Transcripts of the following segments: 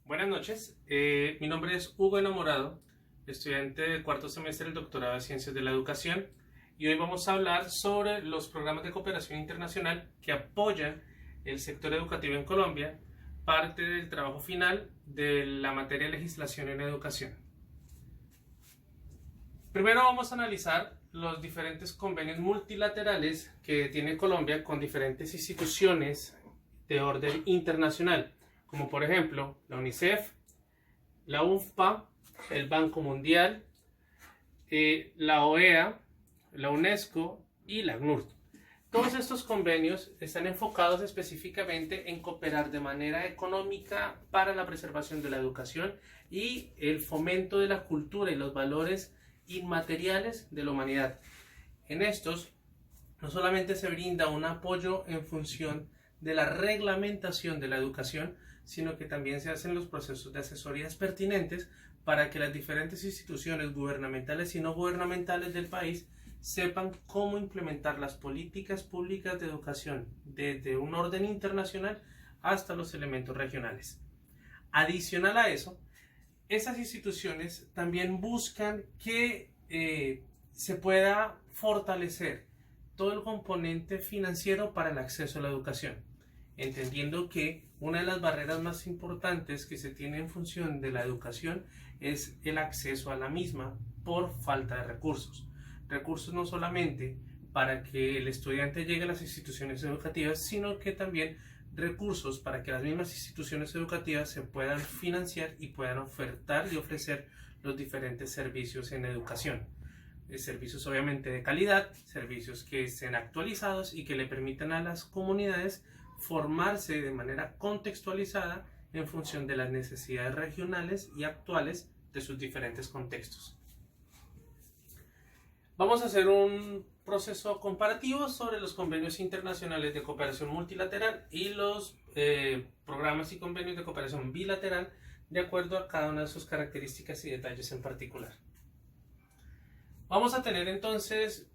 Buenas noches, mi nombre es Hugo Enamorado, estudiante de cuarto semestre del doctorado de Ciencias de la Educación, y hoy vamos a hablar sobre los programas de cooperación internacional que apoyan el sector educativo en Colombia, parte del trabajo final de la materia de legislación en educación. Primero vamos a analizar los diferentes convenios multilaterales que tiene Colombia con diferentes instituciones de orden internacional, como por ejemplo la UNICEF, la UNFPA, el Banco Mundial, la OEA, la UNESCO y la ACNUR. Todos estos convenios están enfocados específicamente en cooperar de manera económica para la preservación de la educación y el fomento de la cultura y los valores inmateriales de la humanidad. En estos no solamente se brinda un apoyo en función de la reglamentación de la educación, sino que también se hacen los procesos de asesorías pertinentes para que las diferentes instituciones gubernamentales y no gubernamentales del país sepan cómo implementar las políticas públicas de educación desde un orden internacional hasta los elementos regionales. Adicional a eso, esas instituciones también buscan que se pueda fortalecer todo el componente financiero para el acceso a la educación, entendiendo que una de las barreras más importantes que se tiene en función de la educación es el acceso a la misma por falta de recursos. Recursos no solamente para que el estudiante llegue a las instituciones educativas, sino que también recursos para que las mismas instituciones educativas se puedan financiar y puedan ofertar y ofrecer los diferentes servicios en educación. Servicios obviamente de calidad, servicios que estén actualizados y que le permitan a las comunidades formarse de manera contextualizada en función de las necesidades regionales y actuales de sus diferentes contextos. Vamos a hacer un proceso comparativo sobre los convenios internacionales de cooperación multilateral y los programas y convenios de cooperación bilateral de acuerdo a cada una de sus características y detalles en particular. Vamos a tener entonces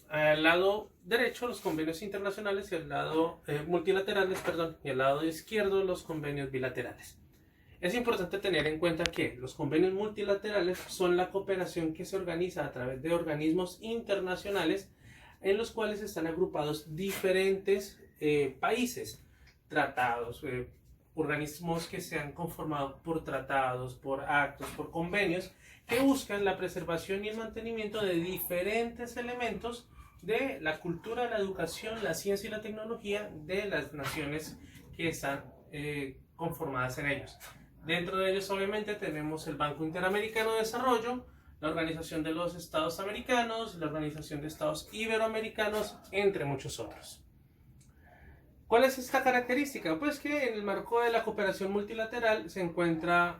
al lado derecho los convenios internacionales y al lado multilaterales, y al lado izquierdo los convenios bilaterales. Es importante tener en cuenta que los convenios multilaterales son la cooperación que se organiza a través de organismos internacionales en los cuales están agrupados diferentes países, tratados, organismos que se han conformado por tratados, por actos, por convenios que buscan la preservación y el mantenimiento de diferentes elementos de la cultura, la educación, la ciencia y la tecnología de las naciones que están conformadas en ellos. Dentro de ellos obviamente tenemos el Banco Interamericano de Desarrollo, la Organización de los Estados Americanos, la Organización de Estados Iberoamericanos, entre muchos otros. ¿Cuál es esta característica? Pues que en el marco de la cooperación multilateral se encuentra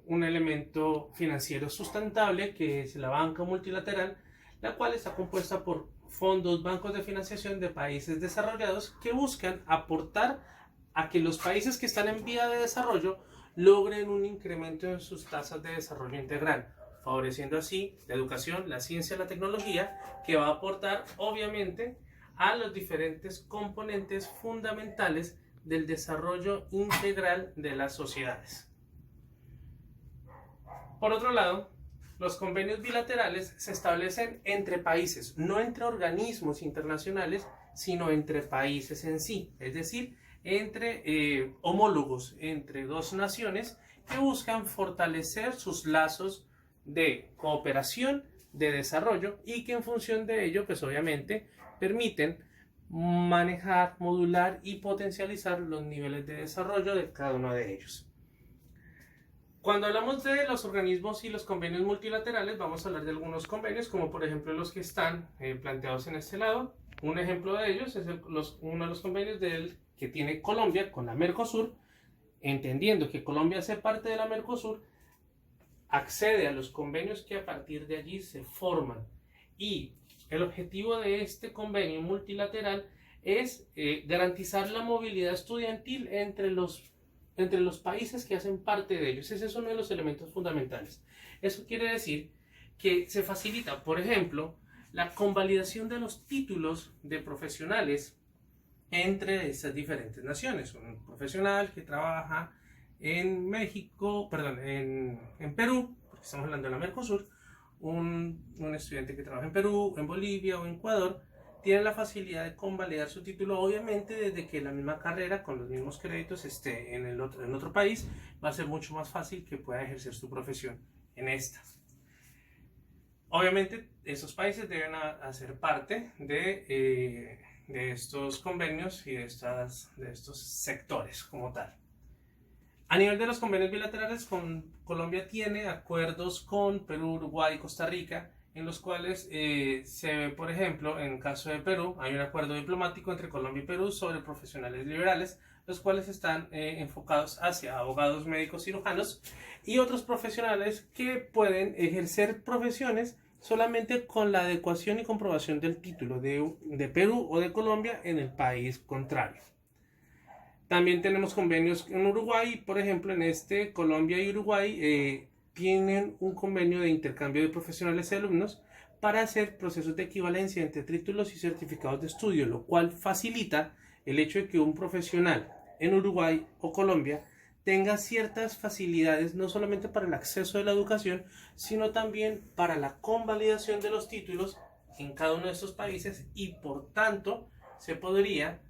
un elemento financiero sustentable que es la banca multilateral, la cual está compuesta por fondos, bancos de financiación de países desarrollados que buscan aportar a que los países que están en vía de desarrollo logren un incremento en sus tasas de desarrollo integral, favoreciendo así la educación, la ciencia y la tecnología, que va a aportar obviamente a los diferentes componentes fundamentales del desarrollo integral de las sociedades. Por otro lado, los convenios bilaterales se establecen entre países, no entre organismos internacionales, sino entre países en sí, es decir, entre homólogos, entre dos naciones que buscan fortalecer sus lazos de cooperación, de desarrollo y que en función de ello, pues obviamente, permiten manejar, modular y potencializar los niveles de desarrollo de cada uno de ellos. Cuando hablamos de los organismos y los convenios multilaterales, vamos a hablar de algunos convenios, como por ejemplo los que están planteados en este lado. Un ejemplo de ellos es uno de los convenios que tiene Colombia con la Mercosur, entendiendo que Colombia hace parte de la Mercosur, accede a los convenios que a partir de allí se forman. Y el objetivo de este convenio multilateral es garantizar la movilidad estudiantil entre los países que hacen parte de ellos. Ese es uno de los elementos fundamentales. Eso quiere decir que se facilita, por ejemplo, la convalidación de los títulos de profesionales entre esas diferentes naciones. Un profesional que trabaja en México, perdón, en Perú, porque estamos hablando de la Mercosur, un estudiante que trabaja en Perú, en Bolivia o en Ecuador, tiene la facilidad de convalidar su título, obviamente desde que la misma carrera con los mismos créditos esté en otro país, va a ser mucho más fácil que pueda ejercer su profesión en esta. Obviamente esos países deben hacer parte de estos convenios y de estos sectores como tal. A nivel de los convenios bilaterales, Colombia tiene acuerdos con Perú, Uruguay y Costa Rica, en los cuales se ve, por ejemplo, en el caso de Perú, hay un acuerdo diplomático entre Colombia y Perú sobre profesionales liberales, los cuales están enfocados hacia abogados, médicos, cirujanos y otros profesionales que pueden ejercer profesiones solamente con la adecuación y comprobación del título de Perú o de Colombia en el país contrario. También tenemos convenios en Uruguay, por ejemplo, Colombia y Uruguay tienen un convenio de intercambio de profesionales y alumnos para hacer procesos de equivalencia entre títulos y certificados de estudio, lo cual facilita el hecho de que un profesional en Uruguay o Colombia tenga ciertas facilidades no solamente para el acceso a la educación, sino también para la convalidación de los títulos en cada uno de estos países y por tanto se podría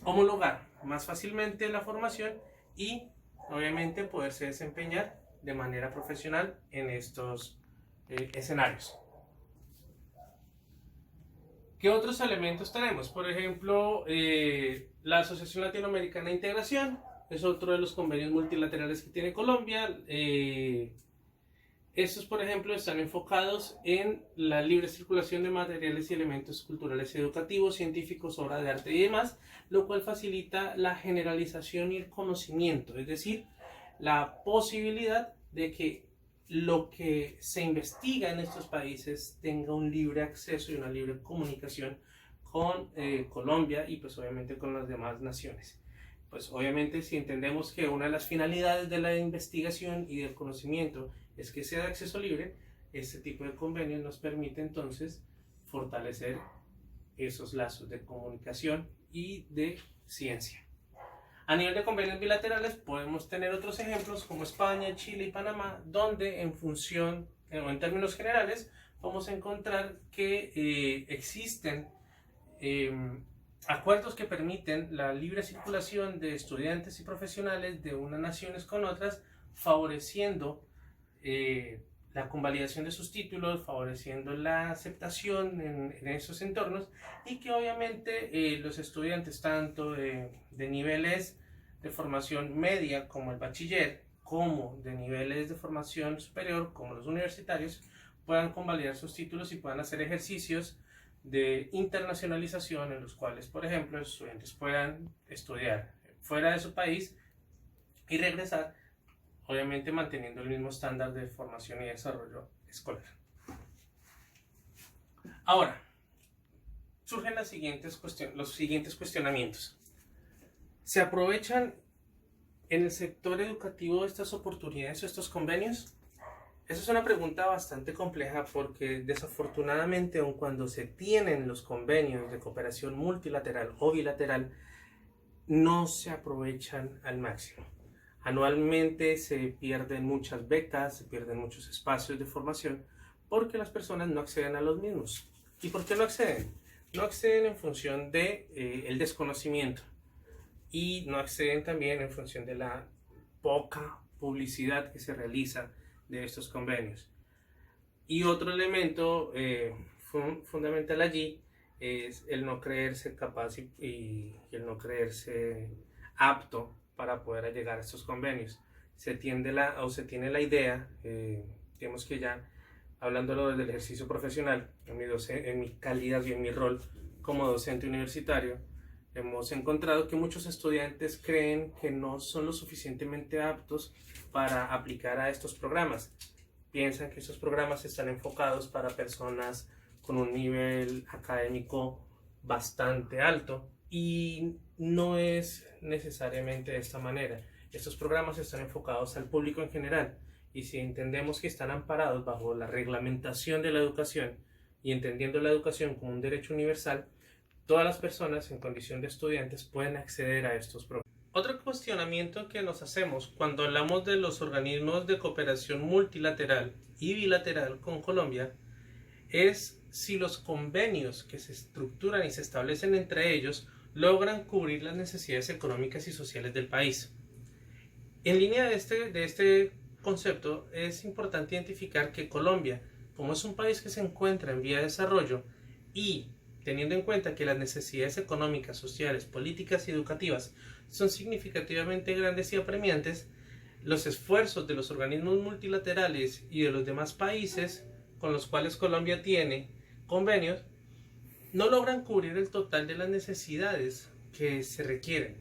homologar más fácilmente la formación y obviamente poderse desempeñar de manera profesional en estos escenarios. ¿Qué otros elementos tenemos? Por ejemplo, la Asociación Latinoamericana de Integración es otro de los convenios multilaterales que tiene Colombia. Estos, por ejemplo, están enfocados en la libre circulación de materiales y elementos culturales y educativos, científicos, obras de arte y demás, lo cual facilita la generalización y el conocimiento, es decir, la posibilidad de que lo que se investiga en estos países tenga un libre acceso y una libre comunicación con Colombia y pues obviamente con las demás naciones. Pues obviamente si entendemos que una de las finalidades de la investigación y del conocimiento es que sea de acceso libre, este tipo de convenios nos permite entonces fortalecer esos lazos de comunicación y de ciencia. A nivel de convenios bilaterales podemos tener otros ejemplos como España, Chile y Panamá, donde en función o en términos generales vamos a encontrar que existen acuerdos que permiten la libre circulación de estudiantes y profesionales de unas naciones con otras, favoreciendo la convalidación de sus títulos, favoreciendo la aceptación en esos entornos y que obviamente los estudiantes tanto de niveles de formación media como el bachiller, como de niveles de formación superior como los universitarios, puedan convalidar sus títulos y puedan hacer ejercicios de internacionalización en los cuales, por ejemplo, los estudiantes puedan estudiar fuera de su país y regresar, obviamente manteniendo el mismo estándar de formación y desarrollo escolar. Ahora, surgen los siguientes cuestionamientos. ¿Se aprovechan en el sector educativo estas oportunidades o estos convenios? Esa es una pregunta bastante compleja porque desafortunadamente aun cuando se tienen los convenios de cooperación multilateral o bilateral, no se aprovechan al máximo. Anualmente se pierden muchas becas, se pierden muchos espacios de formación porque las personas no acceden a los mismos. ¿Y por qué no acceden? No acceden en función de el desconocimiento y no acceden también en función de la poca publicidad que se realiza de estos convenios. Y otro elemento fundamental allí es el no creerse capaz y el no creerse apto para poder llegar a estos convenios. Se tiene la idea, digamos que ya hablándolo desde el ejercicio profesional, en mi calidad y en mi rol como docente universitario, hemos encontrado que muchos estudiantes creen que no son lo suficientemente aptos para aplicar a estos programas. Piensan que estos programas están enfocados para personas con un nivel académico bastante alto y no es necesariamente de esta manera. Estos programas están enfocados al público en general y si entendemos que están amparados bajo la reglamentación de la educación y entendiendo la educación como un derecho universal, todas las personas en condición de estudiantes pueden acceder a estos programas. Otro cuestionamiento que nos hacemos cuando hablamos de los organismos de cooperación multilateral y bilateral con Colombia es si los convenios que se estructuran y se establecen entre ellos logran cubrir las necesidades económicas y sociales del país. En línea de este concepto, es importante identificar que Colombia, como es un país que se encuentra en vía de desarrollo y teniendo en cuenta que las necesidades económicas, sociales, políticas y educativas son significativamente grandes y apremiantes, los esfuerzos de los organismos multilaterales y de los demás países con los cuales Colombia tiene convenios no logran cubrir el total de las necesidades que se requieren.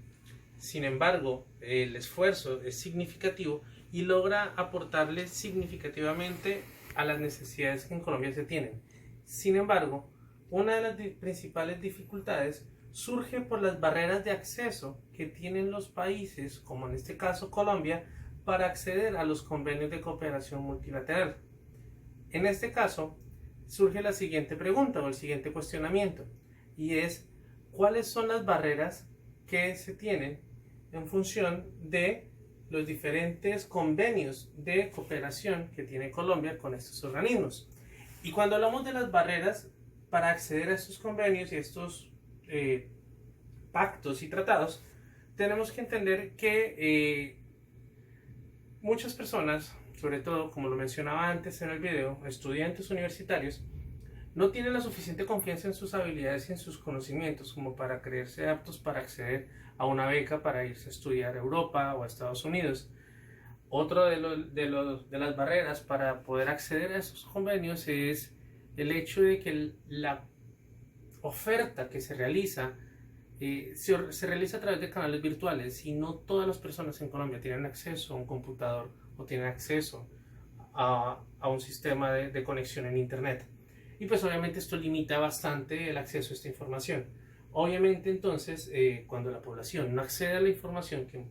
Sin embargo, el esfuerzo es significativo y logra aportarle significativamente a las necesidades que en Colombia se tienen. Sin embargo, una de las principales dificultades surge por las barreras de acceso que tienen los países, como en este caso Colombia, para acceder a los convenios de cooperación multilateral. En este caso, surge la siguiente pregunta o el siguiente cuestionamiento, y es ¿cuáles son las barreras que se tienen en función de los diferentes convenios de cooperación que tiene Colombia con estos organismos? Y cuando hablamos de las barreras para acceder a estos convenios y estos pactos y tratados, tenemos que entender que muchas personas, sobre todo como lo mencionaba antes en el video, estudiantes universitarios, no tienen la suficiente confianza en sus habilidades y en sus conocimientos como para creerse aptos para acceder a una beca para irse a estudiar a Europa o a Estados Unidos. Otro de las barreras para poder acceder a esos convenios es el hecho de que la oferta que se realiza se realiza a través de canales virtuales y no todas las personas en Colombia tienen acceso a un computador o tienen acceso a un sistema de conexión en internet. Y pues obviamente esto limita bastante el acceso a esta información. Obviamente entonces cuando la población no accede a la información que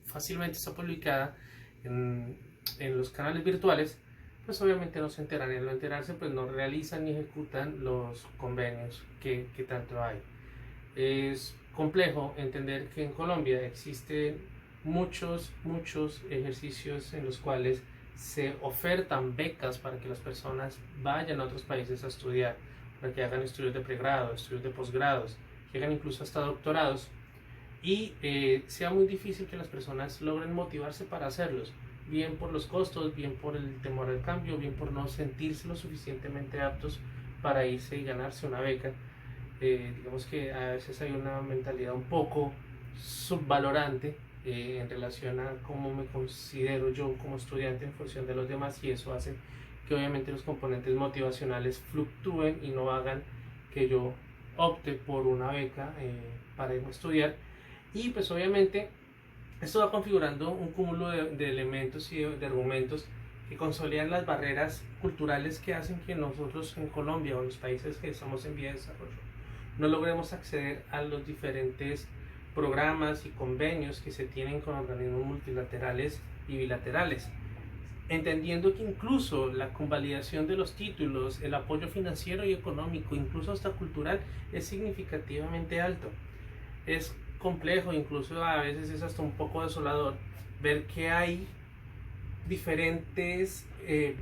fácilmente está publicada en los canales virtuales, pues obviamente no se enteran y al no enterarse pues no realizan ni ejecutan los convenios que tanto hay. Es complejo entender que en Colombia existen muchos ejercicios en los cuales se ofertan becas para que las personas vayan a otros países a estudiar, para que hagan estudios de pregrado, estudios de posgrados, que hagan incluso hasta doctorados, y sea muy difícil que las personas logren motivarse para hacerlos, bien por los costos, bien por el temor al cambio, bien por no sentirse lo suficientemente aptos para irse y ganarse una beca. Digamos que a veces hay una mentalidad un poco subvalorante en relación a cómo me considero yo como estudiante en función de los demás, y eso hace que obviamente los componentes motivacionales fluctúen y no hagan que yo opte por una beca para ir a estudiar. Y pues obviamente esto va configurando un cúmulo de elementos y de argumentos que consolidan las barreras culturales que hacen que nosotros en Colombia o en los países que estamos en vía de desarrollo no logremos acceder a los diferentes programas y convenios que se tienen con organismos multilaterales y bilaterales, entendiendo que incluso la convalidación de los títulos, el apoyo financiero y económico, incluso hasta cultural, es significativamente alto. Es complejo, incluso a veces es hasta un poco desolador ver que hay diferentes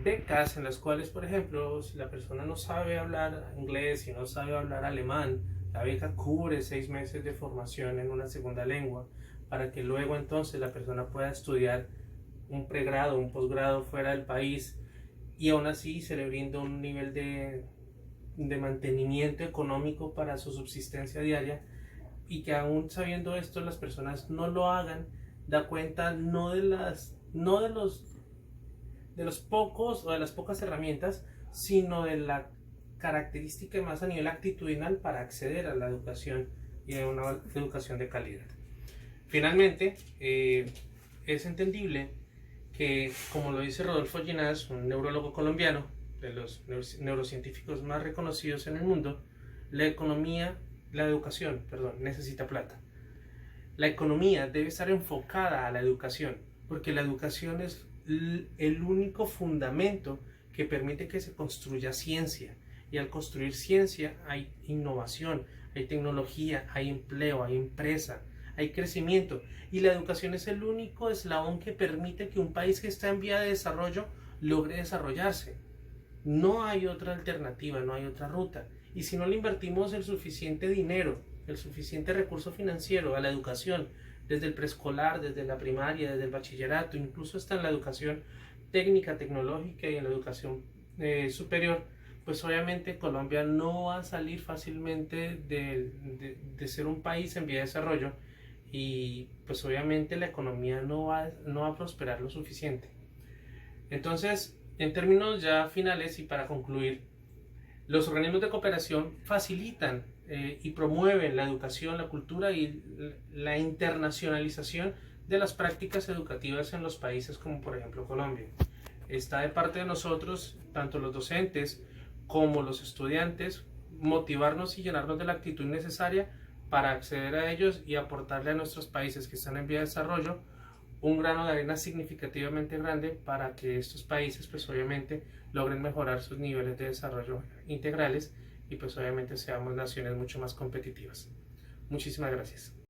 becas en las cuales, por ejemplo, si la persona no sabe hablar inglés y no sabe hablar alemán, la beca cubre 6 meses de formación en una segunda lengua para que luego entonces la persona pueda estudiar un pregrado, un posgrado fuera del país, y aún así se le brinda un nivel de mantenimiento económico para su subsistencia diaria, y que aún sabiendo esto las personas no lo hagan, da cuenta no de los pocos o de las pocas herramientas, sino de la característica más a nivel actitudinal para acceder a la educación y a una educación de calidad. Finalmente, es entendible que, como lo dice Rodolfo Ginás, un neurólogo colombiano, de los neurocientíficos más reconocidos en el mundo, la educación necesita plata. La economía debe estar enfocada a la educación, porque la educación es el único fundamento que permite que se construya ciencia, y al construir ciencia hay innovación, hay tecnología, hay empleo, hay empresa, hay crecimiento. Y la educación es el único eslabón que permite que un país que está en vía de desarrollo logre desarrollarse. No hay otra alternativa, no hay otra ruta. Y si no le invertimos el suficiente dinero, el suficiente recurso financiero a la educación, desde el preescolar, desde la primaria, desde el bachillerato, incluso hasta en la educación técnica, tecnológica y en la educación superior, pues obviamente Colombia no va a salir fácilmente de ser un país en vía de desarrollo, y pues obviamente la economía no va a prosperar lo suficiente. Entonces, en términos ya finales y para concluir, los organismos de cooperación facilitan y promueven la educación, la cultura y la internacionalización de las prácticas educativas en los países como por ejemplo Colombia. Está de parte de nosotros, tanto los docentes como los estudiantes, motivarnos y llenarnos de la actitud necesaria para acceder a ellos y aportarle a nuestros países que están en vía de desarrollo un grano de arena significativamente grande para que estos países pues obviamente logren mejorar sus niveles de desarrollo integrales y pues obviamente seamos naciones mucho más competitivas. Muchísimas gracias.